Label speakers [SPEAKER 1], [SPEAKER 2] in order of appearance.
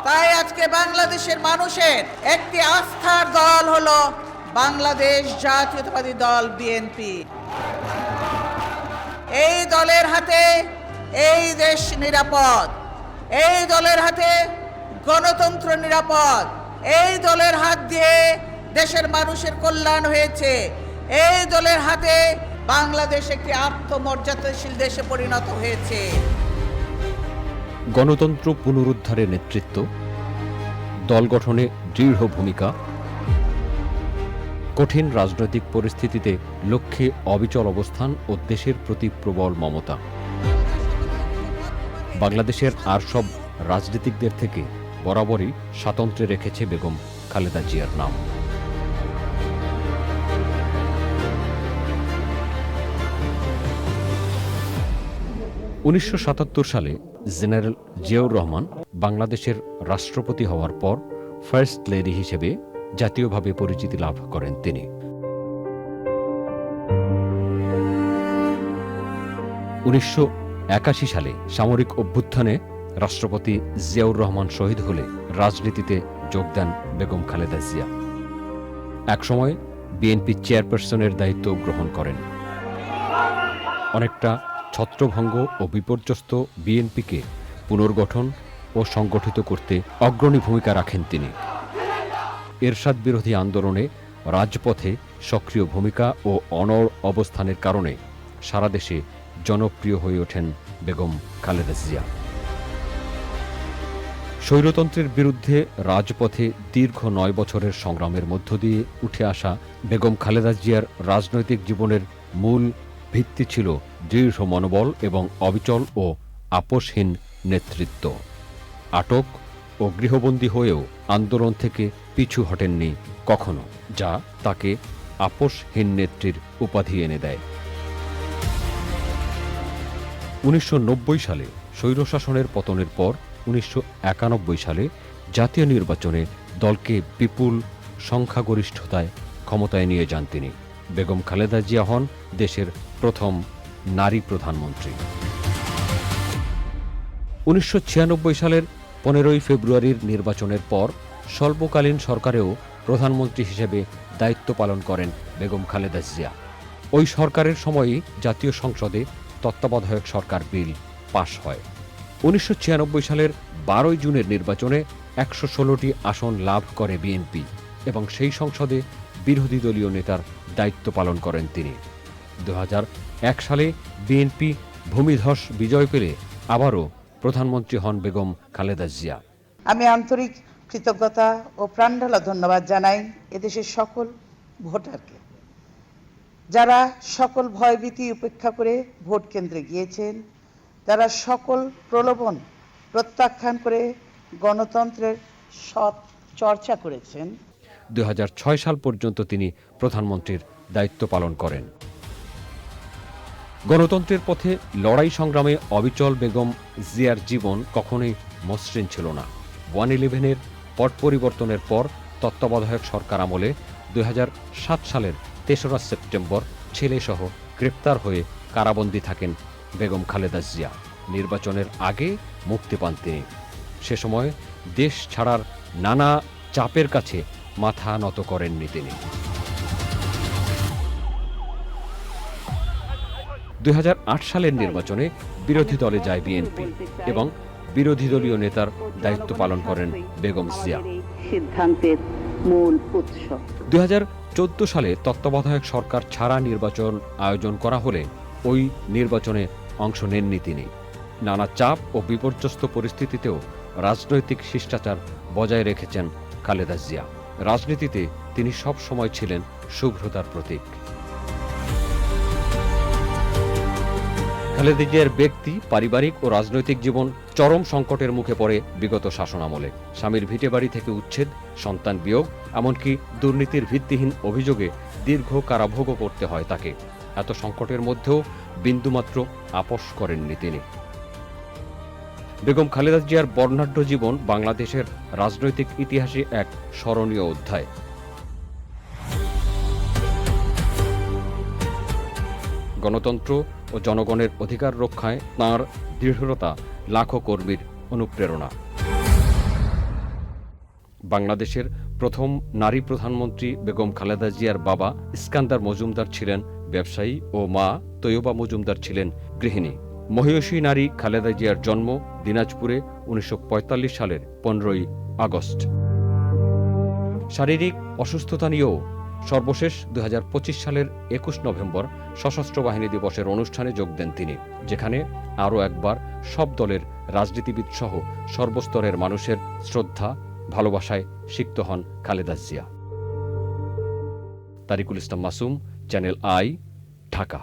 [SPEAKER 1] তাই আজকে বাংলাদেশের মানুষের একটি আস্থার দল হলো বাংলাদেশ জাতীয়তাবাদী দল বিএনপি। এই দলের হাতে এই দেশ নিরাপদ, এই দলের হাতে গণতন্ত্র নিরাপদ, এই দলের হাত দিয়ে দেশের মানুষের কল্যাণ হয়েছে, এই দলের হাতে বাংলাদেশ একটি আত্মমর্যাদাশীল দেশে পরিণত হয়েছে।
[SPEAKER 2] গণতন্ত্র পুনরুদ্ধারে নেতৃত্ব, দল গঠনে দৃঢ় ভূমিকা, কঠিন রাজনৈতিক পরিস্থিতিতে লক্ষ্যে অবিচল অবস্থান ও দেশের প্রতি প্রবল মমতা। বাংলাদেশের আর সব রাজনীতিকদের থেকে বরাবরই স্বাতন্ত্র্যে রেখেছে বেগম খালেদা জিয়ার নাম। –1977 সালে জেনারেল জিয়াউর রহমান বাংলাদেশের রাষ্ট্রপতি হওয়ার পর ফার্স্ট লেডি হিসেবে জাতীয়ভাবে পরিচিতি লাভ করেন তিনি। 1981 সালে সামরিক অভ্যুত্থানে রাষ্ট্রপতি জিয়াউর রহমান শহীদ হলে রাজনীতিতে যোগ দেন বেগম খালেদা জিয়া। একসময় বিএনপি চেয়ারপারসনের দায়িত্ব গ্রহণ করেন। অনেকটা ছত্রভঙ্গ ও বিপর্যস্ত বিএনপিকে পুনর্গঠন ও সংগঠিত করতে অগ্রণী ভূমিকা রাখেন তিনি। এরশাদ বিরোধী আন্দোলনে রাজপথে সক্রিয় ভূমিকা ও অনড় অবস্থানের কারণে সারা দেশে জনপ্রিয় হয়ে ওঠেন বেগম খালেদা জিয়া। স্বৈরতন্ত্রের বিরুদ্ধে রাজপথে দীর্ঘ 9 বছরের সংগ্রামের মধ্য দিয়ে উঠে আসা বেগম খালেদা জিয়ার রাজনৈতিক জীবনের মূল ভিত্তি ছিল দৃঢ় মনোবল এবং অবিচল ও আপোষহীন নেতৃত্ব। আটক ও গৃহবন্দী হয়েও আন্দোলন থেকে পিছু হটেননি কখনো, যা তাকে আপোষহীন নেত্রীর উপাধি এনে দেয়। 1990 সালে স্বৈরশাসনের পতনের পর 1991 সালে জাতীয় নির্বাচনে দলকে বিপুল সংখ্যাগরিষ্ঠতায় ক্ষমতায় নিয়ে যান তিনি। বেগম খালেদা জিয়া হন দেশের প্রথম নারী প্রধানমন্ত্রী। 1996 সালের 15 ফেব্রুয়ারির নির্বাচনের পর স্বল্পকালীন সরকারেও প্রধানমন্ত্রী হিসেবে দায়িত্ব পালন করেন বেগম খালেদা জিয়া। ওই সরকারের সময়ই জাতীয় সংসদে তত্ত্বাবধায়ক সরকার বিল পাশ হয়। 1996 সালের 12 জুনের নির্বাচনে 116টি আসন লাভ করে বিএনপি এবং সেই সংসদে বিরোধী দলীয় নেতার দায়িত্ব পালন করেন তিনি। 2001 সালে বিএনপি ভূমিধস বিজয় পেলে আবারও প্রধানমন্ত্রী হন বেগম খালেদা জিয়া।
[SPEAKER 1] আমি আন্তরিক কৃতজ্ঞতা ও প্রাণঢালা ধন্যবাদ জানাই এদেশের সকল ভোটারকে, যারা সকল ভয়ভীতি উপেক্ষা করে ভোট কেন্দ্রে গিয়েছেন, যারা সকল প্রলোভন প্রত্যাখ্যান করে গণতন্ত্রের সৎ চর্চা করেছেন।
[SPEAKER 2] 2006 সাল পর্যন্ত তিনি প্রধানমন্ত্রীর দায়িত্ব পালন করেন। গণতন্ত্রের পথে লড়াই সংগ্রামে অবিচল বেগম জিয়ার জীবন কখনোই মসৃণ ছিল না। 111-এর পট পরিবর্তনের পর তত্ত্বাবধায়ক সরকার আমলে 2007 সালের 3রা সেপ্টেম্বর ছেলেসহ গ্রেপ্তার হয়ে কারাবন্দী থাকেন বেগম খালেদা জিয়া। নির্বাচনের আগে মুক্তি পান তিনি। সে সময় দেশ ছাড়ার নানা চাপের কাছে মাথা নত করেননি তিনি। 2008 সালের নির্বাচনে বিরোধী দলে যায় বিএনপি এবং বিরোধী দলীয় নেতার দায়িত্ব পালন করেন বেগম জিয়া। 2014 সালে তত্ত্বাবধায়ক সরকার ছাড়া নির্বাচন আয়োজন করা হলে ওই নির্বাচনে অংশ নেননি তিনি। নানা চাপ ও বিপর্যস্ত পরিস্থিতিতেও রাজনৈতিক শিষ্টাচার বজায় রেখেছেন খালেদা জিয়া। রাজনীতিতে তিনি সব সময় ছিলেন শুভ্রতার প্রতীক। খালেদা জিয়ার ব্যক্তি, পারিবারিক ও রাজনৈতিক জীবন চরম সংকটের মুখে পড়ে বিগত শাসনামলে। স্বামীর ভিটেবাড়ি থেকে উচ্ছেদ, সন্তান বিয়োগ, এমনকি দুর্নীতির ভিত্তিহীন অভিযোগে দীর্ঘ কারাভোগও করতে হয় তাকে। এত সংকটের মধ্যেও বিন্দুমাত্র আপোষ করেননি তিনি। বেগম খালেদা জিয়ার বর্ণাঢ্য জীবন বাংলাদেশের রাজনৈতিক ইতিহাসে এক স্মরণীয় অধ্যায়। গণতন্ত্র ও জনগণের অধিকার রক্ষায় তাঁর দৃঢ়তা লাখো কর্মীর অনুপ্রেরণা। বাংলাদেশের প্রথম নারী প্রধানমন্ত্রী বেগম খালেদা জিয়ার বাবা ইস্কান্দার মজুমদার ছিলেন ব্যবসায়ী ও মা তৈয়বা মজুমদার ছিলেন গৃহিণী। মহিয়সী নারী খালেদা জিয়ার জন্ম দিনাজপুরে ১৯৪৫ সালের ১৫ই আগস্ট। শারীরিক অসুস্থতা নিয়েও সর্বশেষ ২০২৫ সালের ২১ নভেম্বর সশস্ত্র বাহিনী দিবসের অনুষ্ঠানে যোগ দেন তিনি, যেখানে আরও একবার সব দলের রাজনীতিবিদ সহ সর্বস্তরের মানুষের শ্রদ্ধা ভালোবাসায় সিক্ত হন খালেদা জিয়া। তারিকুল ইসলাম মাসুম, চ্যানেল আই, ঢাকা।